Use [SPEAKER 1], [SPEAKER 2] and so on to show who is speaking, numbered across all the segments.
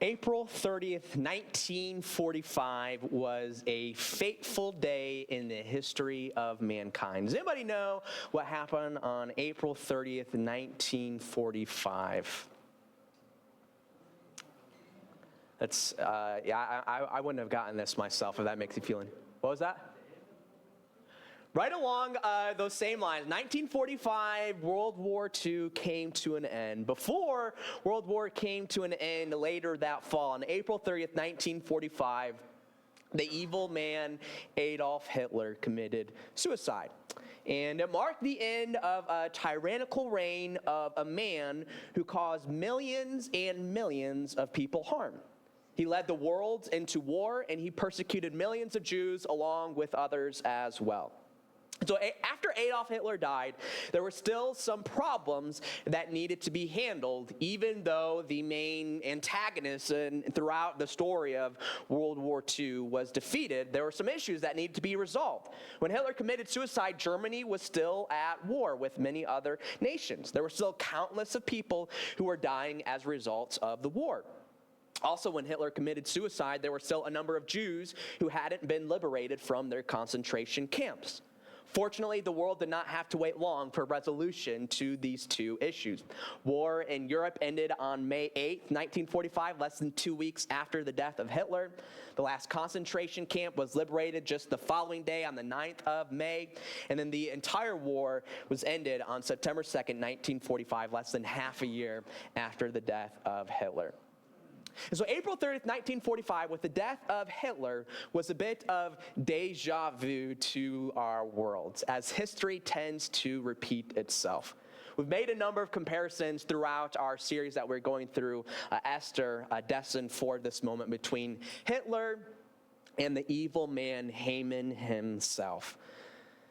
[SPEAKER 1] April 30th, 1945 was a fateful day in the history of mankind. Does anybody know what happened on April 30th, 1945? That's, I wouldn't have gotten this myself if that makes you feel any. What was that? Right along those same lines, 1945, World War II came to an end. Before World War came to an end later that fall, on April 30th, 1945, the evil man Adolf Hitler committed suicide. And it marked the end of a tyrannical reign of a man who caused millions and millions of people harm. He led the world into war, and he persecuted millions of Jews along with others as well. So after Adolf Hitler died, there were still some problems that needed to be handled, even though the main antagonist throughout the story of World War II was defeated. There were some issues that needed to be resolved. When Hitler committed suicide, Germany was still at war with many other nations. There were still countless of people who were dying as a result of the war. Also, when Hitler committed suicide, there were still a number of Jews who hadn't been liberated from their concentration camps. Fortunately, the world did not have to wait long for resolution to these two issues. War in Europe ended on May 8th, 1945, less than 2 weeks after the death of Hitler. The last concentration camp was liberated just the following day on the 9th of May. And then the entire war was ended on September 2nd, 1945, less than half a year after the death of Hitler. And so April 30th, 1945, with the death of Hitler, was a bit of deja vu to our world, as history tends to repeat itself. We've made a number of comparisons throughout our series that we're going through, Esther, Destined for this moment, between Hitler and the evil man Haman himself.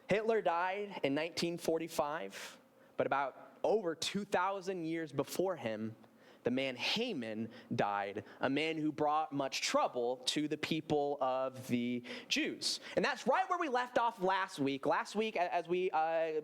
[SPEAKER 1] Hitler died in 1945, but about over 2,000 years before him, the man Haman died, a man who brought much trouble to the people of the Jews. And that's right where we left off last week. Last week, as we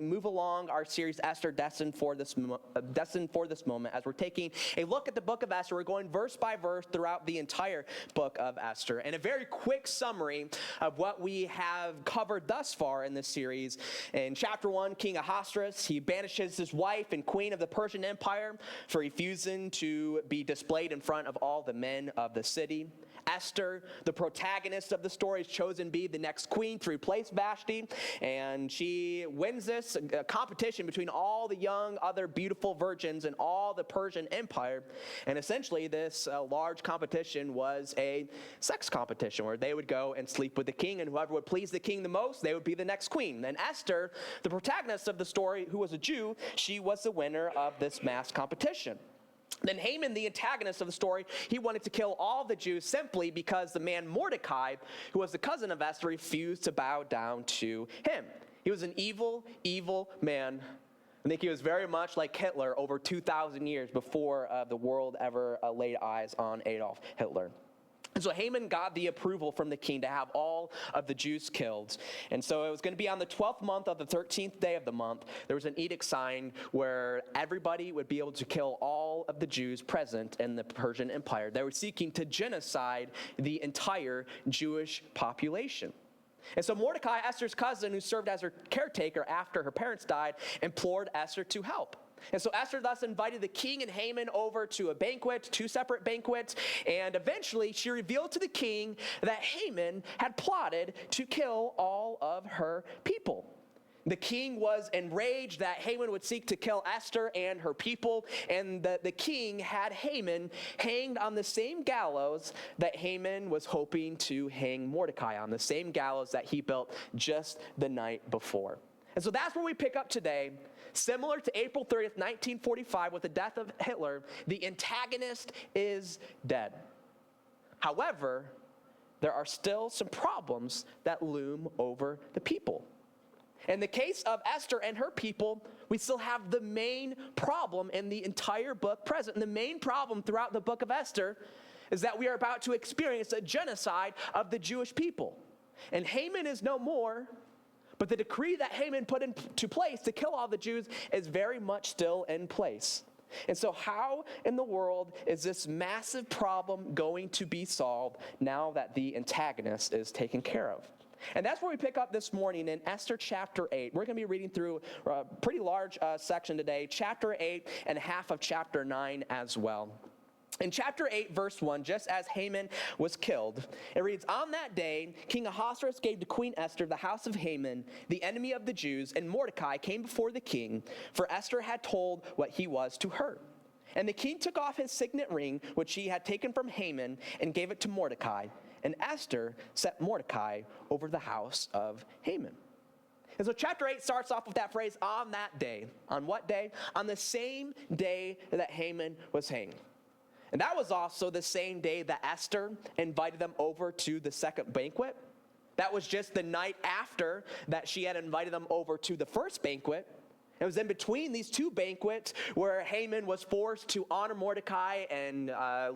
[SPEAKER 1] move along our series, Esther, Destined for this moment, as we're taking a look at the book of Esther, we're going verse by verse throughout the entire book of Esther. And a very quick summary of what we have covered thus far in this series. In chapter 1, King Ahasuerus, he banishes his wife and queen of the Persian Empire for refusing to be displayed in front of all the men of the city. Esther, the protagonist of the story, is chosen to be the next queen to replace Vashti, and she wins this competition between all the young, other beautiful virgins in all the Persian Empire. And essentially, this large competition was a sex competition where they would go and sleep with the king, and whoever would please the king the most, they would be the next queen. And Esther, the protagonist of the story, who was a Jew, she was the winner of this mass competition. Then Haman, the antagonist of the story, he wanted to kill all the Jews simply because the man Mordecai, who was the cousin of Esther, refused to bow down to him. He was an evil, evil man. I think he was very much like Hitler over 2,000 years before the world ever laid eyes on Adolf Hitler. And so Haman got the approval from the king to have all of the Jews killed. And so it was going to be on the 12th month of the 13th day of the month. There was an edict signed where everybody would be able to kill all of the Jews present in the Persian Empire. They were seeking to genocide the entire Jewish population. And so Mordecai, Esther's cousin, who served as her caretaker after her parents died, implored Esther to help. And so Esther thus invited the king and Haman over to a banquet, two separate banquets, and eventually she revealed to the king that Haman had plotted to kill all of her people. The king was enraged that Haman would seek to kill Esther and her people, and the king had Haman hanged on the same gallows that Haman was hoping to hang Mordecai on, the same gallows that he built just the night before. And so that's where we pick up today. Similar to April 30th, 1945, with the death of Hitler, the antagonist is dead. However, there are still some problems that loom over the people. In the case of Esther and her people, we still have the main problem in the entire book present. And the main problem throughout the book of Esther is that we are about to experience a genocide of the Jewish people. And Haman is no more. But the decree that Haman put into place to kill all the Jews is very much still in place. And so how in the world is this massive problem going to be solved now that the antagonist is taken care of? And that's where we pick up this morning in Esther chapter 8. We're going to be reading through a pretty large section today, chapter 8 and half of chapter 9 as well. In chapter 8, verse 1, just as Haman was killed, it reads, "On that day, King Ahasuerus gave to Queen Esther the house of Haman, the enemy of the Jews, and Mordecai came before the king, for Esther had told what he was to her. And the king took off his signet ring, which he had taken from Haman, and gave it to Mordecai. And Esther set Mordecai over the house of Haman." And so chapter 8 starts off with that phrase, "on that day." On what day? On the same day that Haman was hanged. And that was also the same day that Esther invited them over to the second banquet. That was just the night after that she had invited them over to the first banquet. It was in between these two banquets where Haman was forced to honor Mordecai and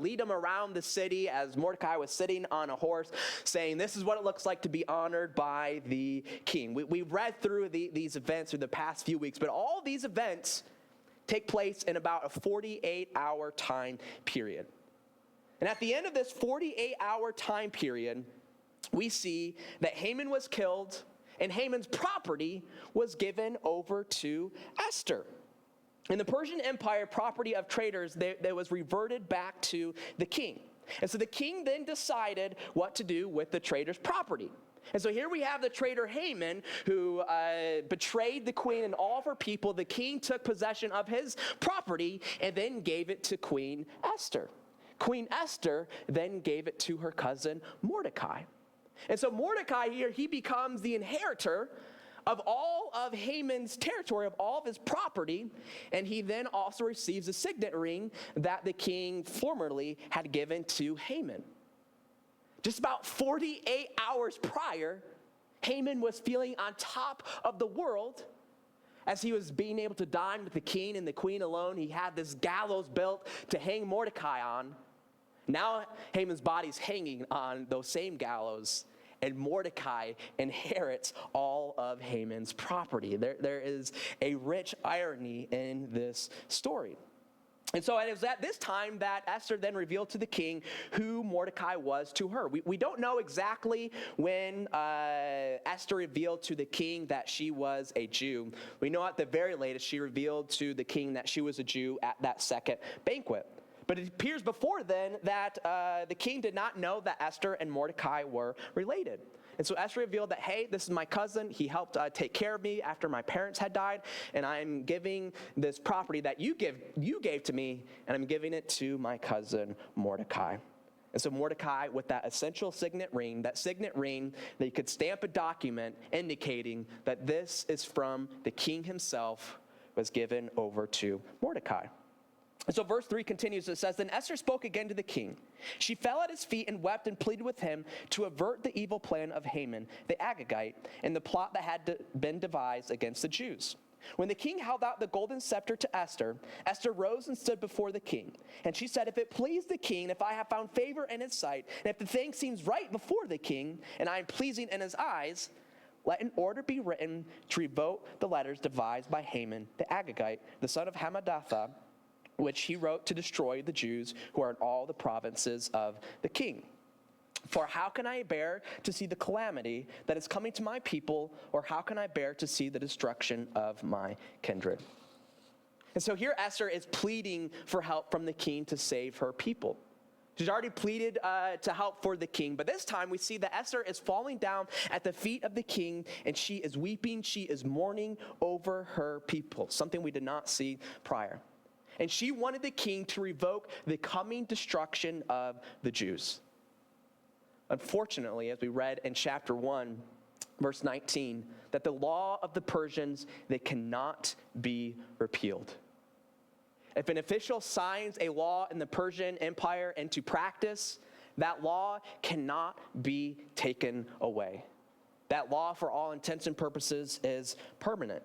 [SPEAKER 1] lead him around the city as Mordecai was sitting on a horse, saying, "This is what it looks like to be honored by the king." We've read through these events through the past few weeks, but all these events take place in about a 48-hour time period. And at the end of this 48-hour time period, we see that Haman was killed and Haman's property was given over to Esther. In the Persian Empire, property of traders that was reverted back to the king. And so the king then decided what to do with the trader's property. And so here we have the traitor Haman who betrayed the queen and all of her people. The king took possession of his property and then gave it to Queen Esther. Queen Esther then gave it to her cousin Mordecai. And so Mordecai here, he becomes the inheritor of all of Haman's territory, of all of his property, and he then also receives a signet ring that the king formerly had given to Haman. Just about 48 hours prior, Haman was feeling on top of the world as he was being able to dine with the king and the queen alone. He had this gallows built to hang Mordecai on. Now Haman's body's hanging on those same gallows, and Mordecai inherits all of Haman's property. There is a rich irony in this story. And so it was at this time that Esther then revealed to the king who Mordecai was to her. We don't know exactly when Esther revealed to the king that she was a Jew. We know at the very latest she revealed to the king that she was a Jew at that second banquet. But it appears before then that the king did not know that Esther and Mordecai were related. And so Esther revealed that, hey, this is my cousin. He helped take care of me after my parents had died, and I'm giving this property that you gave to me, and I'm giving it to my cousin Mordecai. And so Mordecai, with that essential signet ring that you could stamp a document indicating that this is from the king himself, was given over to Mordecai. And so verse 3 continues. It says, "Then Esther spoke again to the king. She fell at his feet and wept and pleaded with him to avert the evil plan of Haman the Agagite and the plot that had been devised against the Jews. When the king held out the golden scepter to Esther, Esther rose and stood before the king. And she said, 'If it please the king, if I have found favor in his sight, and if the thing seems right before the king, and I am pleasing in his eyes, let an order be written to revoke the letters devised by Haman the Agagite, the son of Hammedatha, which he wrote to destroy the Jews who are in all the provinces of the king. For how can I bear to see the calamity that is coming to my people, or how can I bear to see the destruction of my kindred?'" And so here Esther is pleading for help from the king to save her people. She's already pleaded to help for the king, but this time we see that Esther is falling down at the feet of the king, and she is weeping, she is mourning over her people, something we did not see prior. And she wanted the king to revoke the coming destruction of the Jews. Unfortunately, as we read in chapter 1, verse 19, that the law of the Persians, they cannot be repealed. If an official signs a law in the Persian Empire into practice, that law cannot be taken away. That law, for all intents and purposes, is permanent.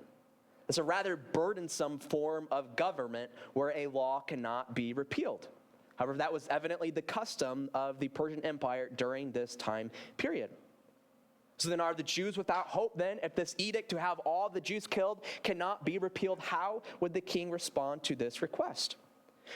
[SPEAKER 1] It's a rather burdensome form of government where a law cannot be repealed. However, that was evidently the custom of the Persian Empire during this time period. So then are the Jews without hope then? If this edict to have all the Jews killed cannot be repealed, how would the king respond to this request?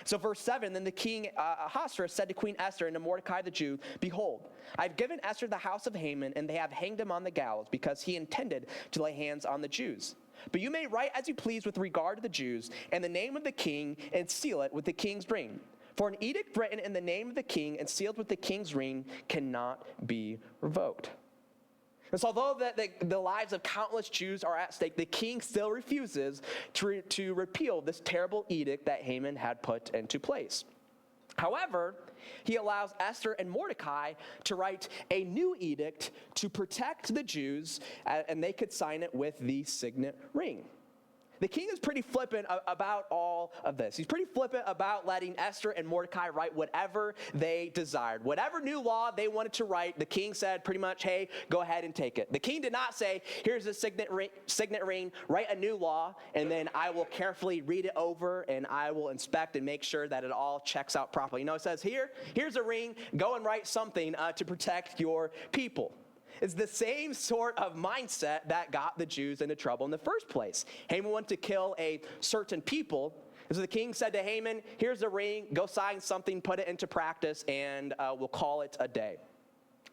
[SPEAKER 1] So verse 7, then the king Ahasuerus said to Queen Esther and to Mordecai the Jew, behold, I've given Esther the house of Haman, and they have hanged him on the gallows because he intended to lay hands on the Jews. But you may write as you please with regard to the Jews and the name of the king and seal it with the king's ring. For an edict written in the name of the king and sealed with the king's ring cannot be revoked. And so although the lives of countless Jews are at stake, the king still refuses to repeal this terrible edict that Haman had put into place. However, he allows Esther and Mordecai to write a new edict to protect the Jews, and they could sign it with the signet ring. The king is pretty flippant about all of this. He's pretty flippant about letting Esther and Mordecai write whatever they desired. Whatever new law they wanted to write, the king said pretty much, hey, go ahead and take it. The king did not say, here's a signet ring, write a new law, and then I will carefully read it over, and I will inspect and make sure that it all checks out properly. No, it says, here's a ring, go and write something to protect your people. It's the same sort of mindset that got the Jews into trouble in the first place. Haman wanted to kill a certain people. And so the king said to Haman, here's a ring, go sign something, put it into practice, and we'll call it a day.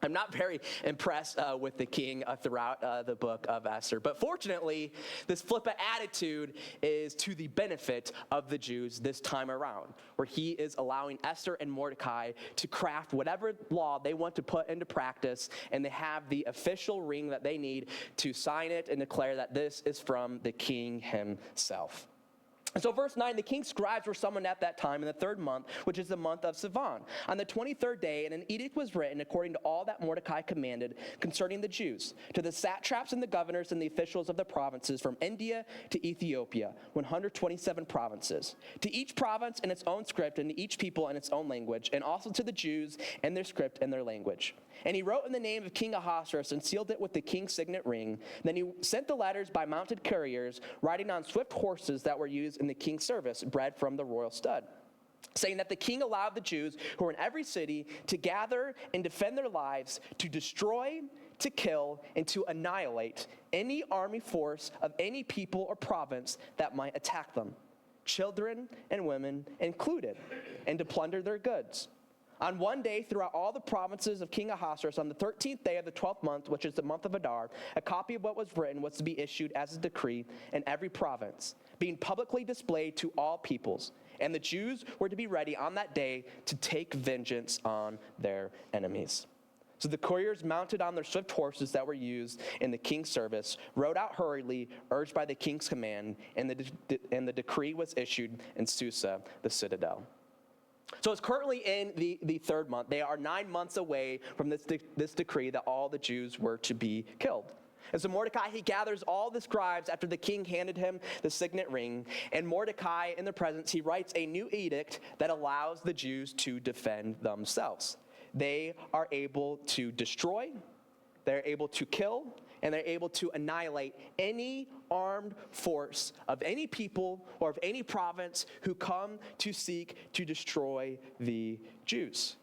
[SPEAKER 1] I'm not very impressed with the king throughout the book of Esther. But fortunately, this flippant attitude is to the benefit of the Jews this time around, where he is allowing Esther and Mordecai to craft whatever law they want to put into practice, and they have the official ring that they need to sign it and declare that this is from the king himself. And so verse 9, the king's scribes were summoned at that time in the 3rd month, which is the month of Sivan, on the 23rd day, and an edict was written according to all that Mordecai commanded concerning the Jews, to the satraps and the governors and the officials of the provinces from India to Ethiopia, 127 provinces, to each province in its own script and to each people in its own language, and also to the Jews and their script and their language. And he wrote in the name of King Ahasuerus and sealed it with the king's signet ring. Then he sent the letters by mounted couriers, riding on swift horses that were used in the king's service, bred from the royal stud, saying that the king allowed the Jews who were in every city to gather and defend their lives, to destroy, to kill, and to annihilate any army force of any people or province that might attack them, children and women included, and to plunder their goods. On one day, throughout all the provinces of King Ahasuerus, on the 13th day of the 12th month, which is the month of Adar, a copy of what was written was to be issued as a decree in every province, being publicly displayed to all peoples. And the Jews were to be ready on that day to take vengeance on their enemies. So the couriers, mounted on their swift horses that were used in the king's service, rode out hurriedly, urged by the king's command, and the decree was issued in Susa, the citadel. So it's currently in the 3rd month. They are 9 months away from this decree that all the Jews were to be killed. And so Mordecai, he gathers all the scribes after the king handed him the signet ring. And Mordecai, in their presence, he writes a new edict that allows the Jews to defend themselves. They are able to destroy, they're able to kill, and they're able to annihilate any armed force of any people or of any province who come to seek to destroy the Jews.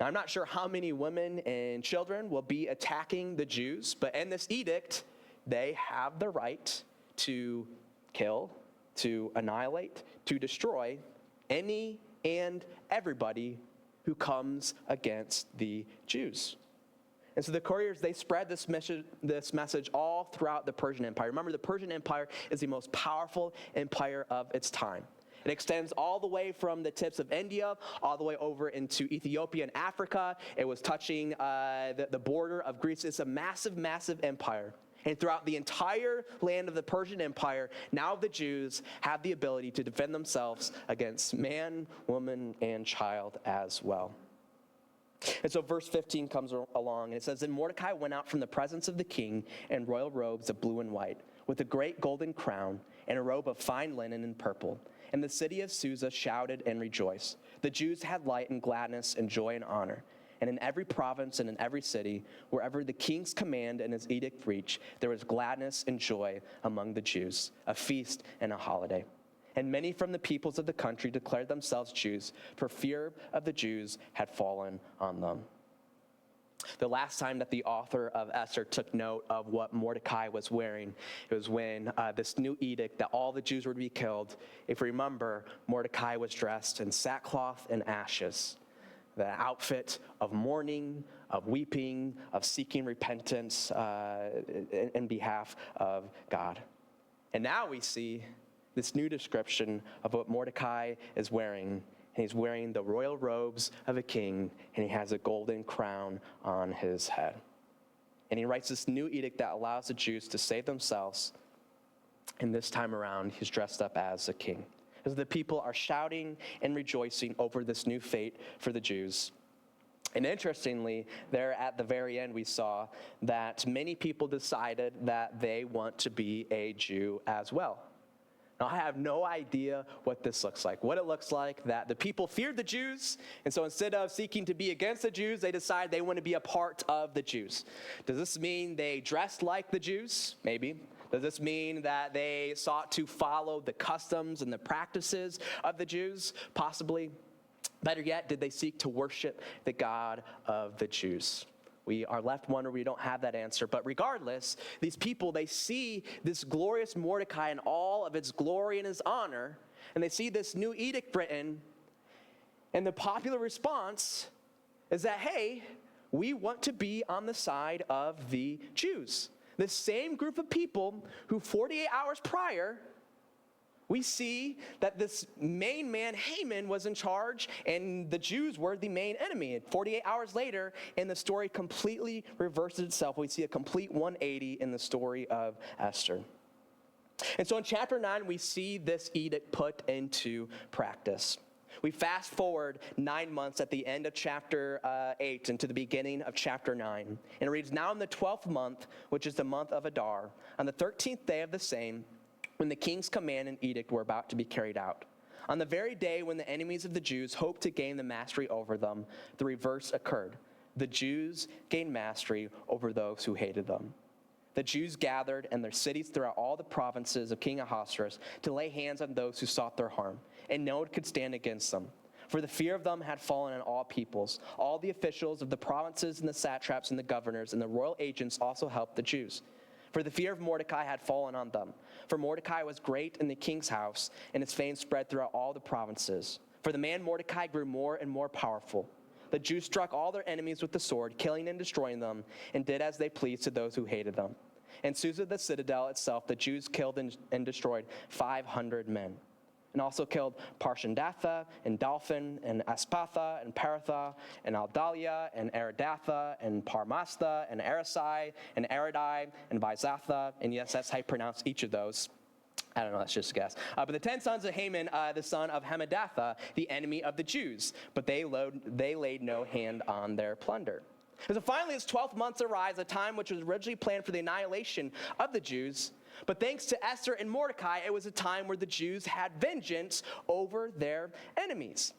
[SPEAKER 1] Now, I'm not sure how many women and children will be attacking the Jews, but in this edict, they have the right to kill, to annihilate, to destroy any and everybody who comes against the Jews. And so the couriers, they spread this message all throughout the Persian Empire. Remember, the Persian Empire is the most powerful empire of its time. It extends all the way from the tips of India, all the way over into Ethiopia and Africa. It was touching the border of Greece. It's a massive, massive empire. And throughout the entire land of the Persian Empire, now the Jews have the ability to defend themselves against man, woman, and child as well. And so verse 15 comes along, and it says, "Then Mordecai went out from the presence of the king in royal robes of blue and white, with a great golden crown and a robe of fine linen and purple. And the city of Susa shouted and rejoiced. The Jews had light and gladness and joy and honor. And in every province and in every city, wherever the king's command and his edict reached, there was gladness and joy among the Jews, a feast and a holiday. And many from the peoples of the country declared themselves Jews, for fear of the Jews had fallen on them." The last time that the author of Esther took note of what Mordecai was wearing, it was when this new edict that all the Jews were to be killed. If you remember, Mordecai was dressed in sackcloth and ashes, the outfit of mourning, of weeping, of seeking repentance in behalf of God. And now we see this new description of what Mordecai is wearing. And he's wearing the royal robes of a king, and he has a golden crown on his head. And he writes this new edict that allows the Jews to save themselves. And this time around, he's dressed up as a king. As the people are shouting and rejoicing over this new fate for the Jews. And interestingly, there at the very end, we saw that many people decided that they want to be a Jew as well. Now, I have no idea what this looks like. What it looks like that the people feared the Jews, and so instead of seeking to be against the Jews, they decide they want to be a part of the Jews. Does this mean they dressed like the Jews? Maybe. Does this mean that they sought to follow the customs and the practices of the Jews? Possibly. Better yet, did they seek to worship the God of the Jews? We are left wondering, we don't have that answer. But regardless, these people, they see this glorious Mordecai in all of its glory and his honor, and they see this new edict written, and the popular response is that, hey, we want to be on the side of the Jews. The same group of people who 48 hours prior, we see that this main man, Haman, was in charge, and the Jews were the main enemy. And 48 hours later, and the story completely reverses itself. We see a complete 180 in the story of Esther. And so in chapter 9, we see this edict put into practice. We fast forward 9 months at the end of chapter 8 into the beginning of chapter 9. And it reads, "Now in the 12th month, which is the month of Adar, on the 13th day of the same, when the king's command and edict were about to be carried out. On the very day when the enemies of the Jews hoped to gain the mastery over them, the reverse occurred. The Jews gained mastery over those who hated them. The Jews gathered in their cities throughout all the provinces of King Ahasuerus to lay hands on those who sought their harm, and no one could stand against them. For the fear of them had fallen on all peoples. All the officials of the provinces and the satraps and the governors and the royal agents also helped the Jews. For the fear of Mordecai had fallen on them. For Mordecai was great in the king's house, and his fame spread throughout all the provinces. For the man Mordecai grew more and more powerful. The Jews struck all their enemies with the sword, killing and destroying them, and did as they pleased to those who hated them. In Susa, the citadel itself, the Jews killed and destroyed 500 men. And also killed Parshandatha, and Dalphon, and Aspatha, and Paratha, and Aldalia, and Aridatha, and Parmastha, and Arasai, and Aradai, and Vizatha, and yes, that's how you pronounce each of those. I don't know, that's just a guess. But the 10 sons of Haman, the son of Hammedatha, the enemy of the Jews, but they laid no hand on their plunder. And so finally, this 12th month arrives, a time which was originally planned for the annihilation of the Jews. But thanks to Esther and Mordecai, it was a time where the Jews had vengeance over their enemies.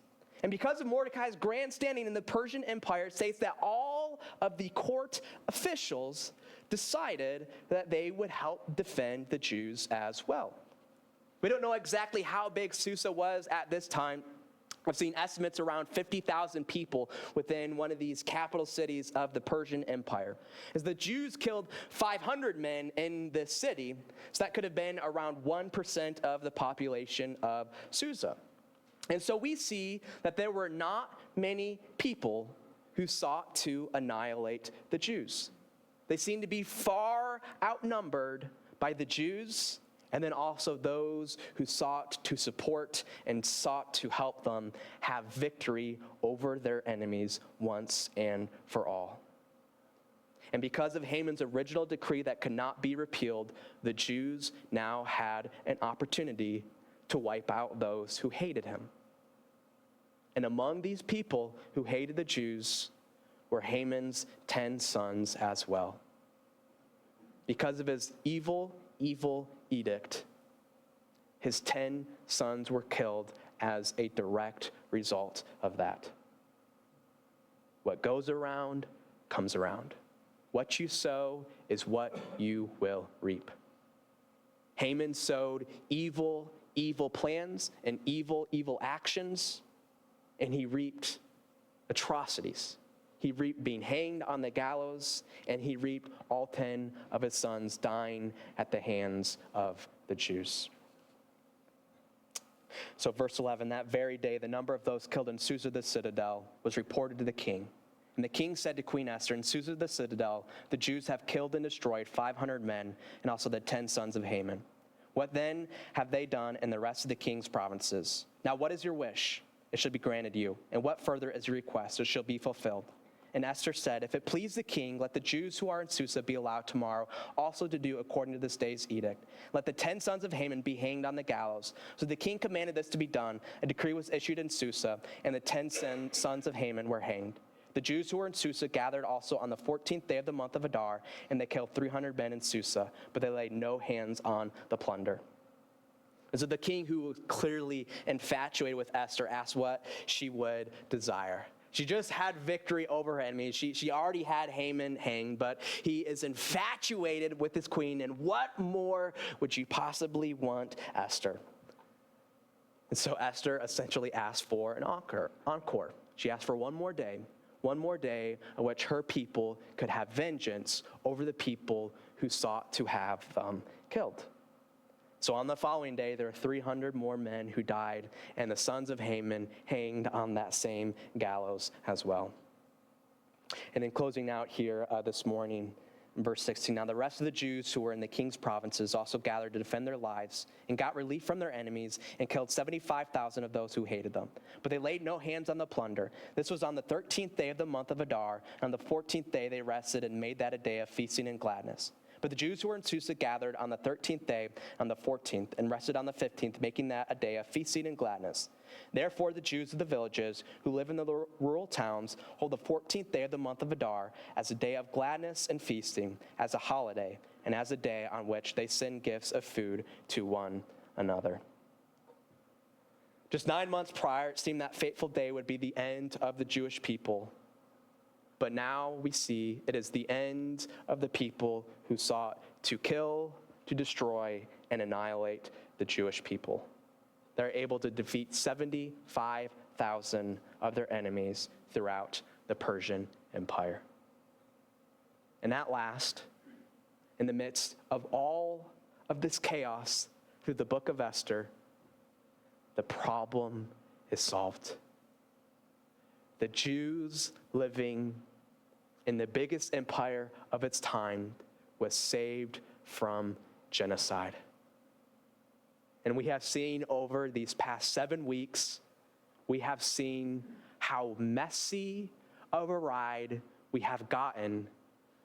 [SPEAKER 1] And because of Mordecai's grand standing in the Persian Empire, it states that all of the court officials decided that they would help defend the Jews as well. We don't know exactly how big Susa was at this time. I've seen estimates around 50,000 people within one of these capital cities of the Persian Empire. As the Jews killed 500 men in this city, so that could have been around 1% of the population of Susa. And so we see that there were not many people who sought to annihilate the Jews. They seemed to be far outnumbered by the Jews, and then also those who sought to support and sought to help them have victory over their enemies once and for all. And because of Haman's original decree that could not be repealed, the Jews now had an opportunity to wipe out those who hated him. And among these people who hated the Jews were Haman's 10 sons as well. Because of his evil edict, his 10 sons were killed as a direct result of that. What goes around comes around. What you sow is what you will reap. Haman sowed evil plans and evil actions, and he reaped atrocities. He reaped being hanged on the gallows, and he reaped all 10 of his sons dying at the hands of the Jews. So verse 11, that very day, the number of those killed in Susa the citadel was reported to the king. And the king said to Queen Esther, in Susa the citadel, the Jews have killed and destroyed 500 men, and also the 10 sons of Haman. What then have they done in the rest of the king's provinces? Now what is your wish? It shall be granted you. And what further is your request? It shall be fulfilled. And Esther said, if it please the king, let the Jews who are in Susa be allowed tomorrow also to do according to this day's edict. Let the 10 sons of Haman be hanged on the gallows. So the king commanded this to be done. A decree was issued in Susa, and the 10 sons of Haman were hanged. The Jews who were in Susa gathered also on the 14th day of the month of Adar, and they killed 300 men in Susa, but they laid no hands on the plunder. And so the king, who was clearly infatuated with Esther, asked what she would desire. She just had victory over her enemies. She already had Haman hanged, but he is infatuated with his queen. And what more would she possibly want, Esther? And so Esther essentially asked for an encore. She asked for one more day in which her people could have vengeance over the people who sought to have them killed. So on the following day, there were 300 more men who died, and the sons of Haman hanged on that same gallows as well. And in closing out here this morning, in verse 16, now the rest of the Jews who were in the king's provinces also gathered to defend their lives and got relief from their enemies and killed 75,000 of those who hated them. But they laid no hands on the plunder. This was on the 13th day of the month of Adar. On the 14th day they rested and made that a day of feasting and gladness. But the Jews who were in Susa gathered on the 13th day, on the 14th, and rested on the 15th, making that a day of feasting and gladness. Therefore the Jews of the villages who live in the rural towns hold the 14th day of the month of Adar as a day of gladness and feasting, as a holiday, and as a day on which they send gifts of food to one another. Just 9 months prior, it seemed that fateful day would be the end of the Jewish people. But now we see it is the end of the people who sought to kill, to destroy, and annihilate the Jewish people. They're able to defeat 75,000 of their enemies throughout the Persian Empire. And at last, in the midst of all of this chaos through the book of Esther, the problem is solved. The Jews living in the biggest empire of its time was saved from genocide. And we have seen over these past 7 weeks, we have seen how messy of a ride we have gotten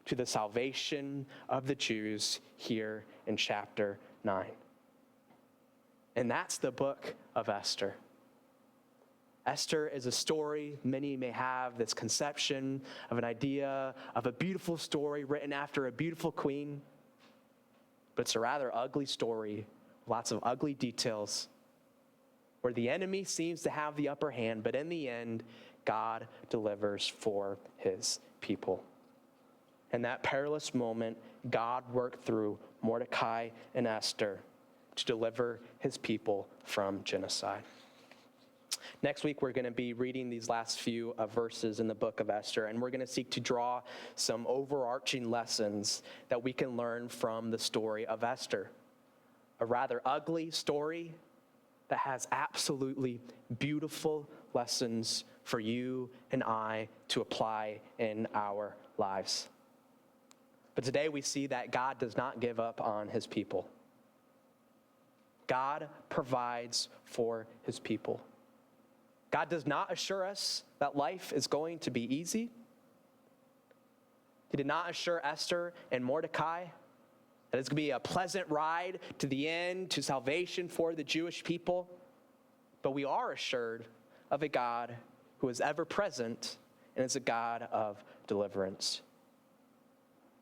[SPEAKER 1] to the salvation of the Jews here in chapter 9. And that's the book of Esther. Esther is a story. Many may have this conception of an idea of a beautiful story written after a beautiful queen, but it's a rather ugly story, lots of ugly details, where the enemy seems to have the upper hand, but in the end, God delivers for his people. In that perilous moment, God worked through Mordecai and Esther to deliver his people from genocide. Next week, we're going to be reading these last few verses in the book of Esther, and we're going to seek to draw some overarching lessons that we can learn from the story of Esther. A rather ugly story that has absolutely beautiful lessons for you and I to apply in our lives. But today we see that God does not give up on his people. God provides for his people. God does not assure us that life is going to be easy. He did not assure Esther and Mordecai that it's going to be a pleasant ride to the end, to salvation for the Jewish people. But we are assured of a God who is ever present and is a God of deliverance.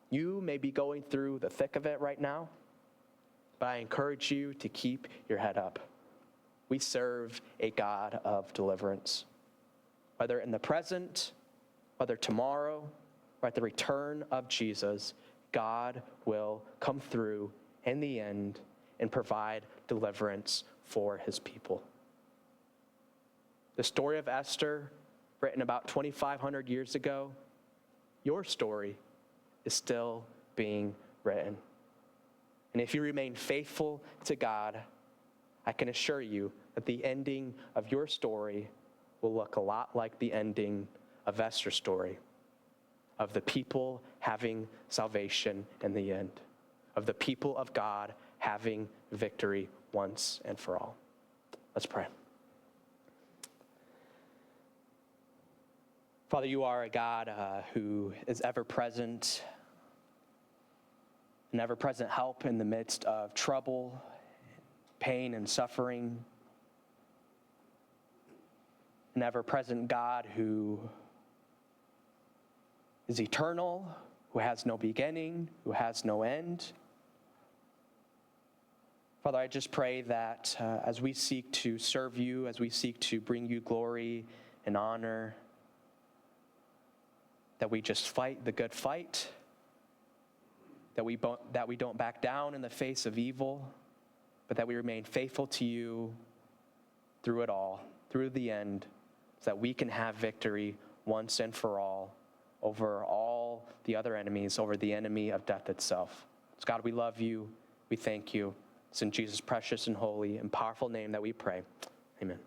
[SPEAKER 1] You may be going through the thick of it right now, but I encourage you to keep your head up. We serve a God of deliverance. Whether in the present, whether tomorrow, or at the return of Jesus, God will come through in the end and provide deliverance for his people. The story of Esther, written about 2,500 years ago, your story is still being written. And if you remain faithful to God, I can assure you that the ending of your story will look a lot like the ending of Esther's story, of the people having salvation in the end, of the people of God having victory once and for all. Let's pray. Father, you are a God who is ever present, an ever-present help in the midst of trouble, pain, and suffering. An ever-present God who is eternal, who has no beginning, who has no end. Father, I just pray that as we seek to serve you, as we seek to bring you glory and honor, that we just fight the good fight, that we don't back down in the face of evil, but that we remain faithful to you through it all, through the end, so that we can have victory once and for all over all the other enemies, over the enemy of death itself. So God, we love you. We thank you. It's in Jesus' precious and holy and powerful name that we pray. Amen.